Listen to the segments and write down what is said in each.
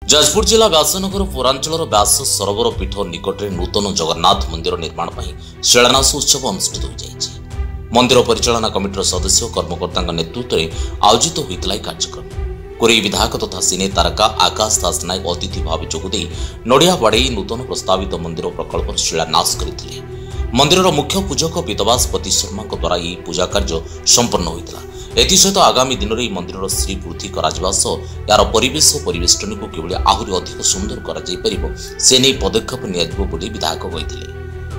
जाजपुर जिला व्यासनगर पौरांचल व्यास सरोवर पीठ निकट में नूतन जगन्नाथ मंदिर निर्माण शिलान्यास उत्सव अनुष्ठित हो जाएगी। मंदिर परिचालना कमिटर सदस्य कर्मकर्ता नेतृत्व में आयोजित होता कार्यक्रम कोरेई विधायक तथा सिने तारका आकाश दास नायक अतिथि भाव जोगदे नड़िया बाड़े नूतन प्रस्तावित मंदिर प्रकल्प शिलान्यास करते। मंदिर मुख्य पूजक विधवास पति शर्मा द्वारा यह पूजा कार्य संपन्न होता। एसत आगामी दिन में मंदिर श्रीवृद्धि यार परिवेश और परिवेष्टन को किभली आहरी अधिक सुंदर से नहीं पदक्षेप नि विधायक होते।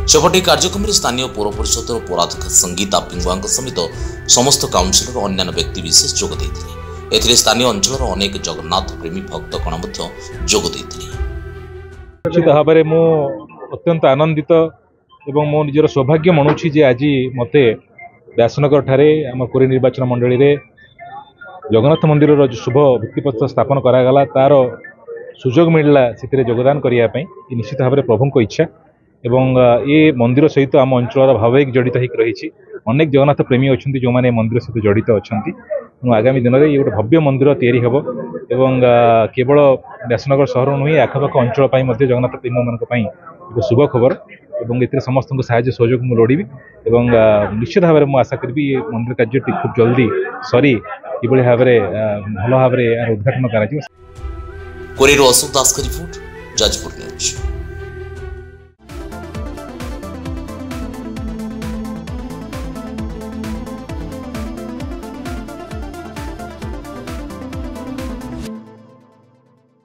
सेपटे कार्यक्रम में स्थानीय पौर परिषद पौराध्यक्ष संगीता पिंगुआ समेत समस्त काउंसिलर और अन्य व्यक्तिविशेष जोगदे। एथिरे स्थानीय अंचल अनेक जगन्नाथ प्रेमी भक्तगण जोगदे। निश्चित भाव में अत्यंत आनंदित एवं मो निजर सौभाग्य मनुची जे आज मते व्यासनगर ठारे आम कोरेई निर्वाचन मंडली रे जगन्नाथ मंदिर जो शुभ भित्तिप्रस्तर स्थापन करागला तार सुजोग मिलला से योगदान करने निश्चित भाव में प्रभु को इच्छा एवं ये मंदिर सहित आम अंचल भाविक जड़ित हो रही। अनेक जगन्नाथ प्रेमी अच्छा जो मैंने मंदिर सहित जड़ित अच्छा आगामी दिन में ये गोटे भव्य मंदिर तैयारी हम एवं केवल व्यासनगर सहर नुहे आखपाख अंचल जगन्नाथ प्रेमी मान शुभ खबर एवं ये समस्त साहाय्य सहयोग मुझे लोड़ी एवं निश्चित भाव में आशा करी मंदिर कार्य खूब जल्दी सरी कि भाव में भल भाव में उद्घाटन कर। कोरेईରୁ अशोक दास का रिपोर्ट, जाजपुर न्यूज।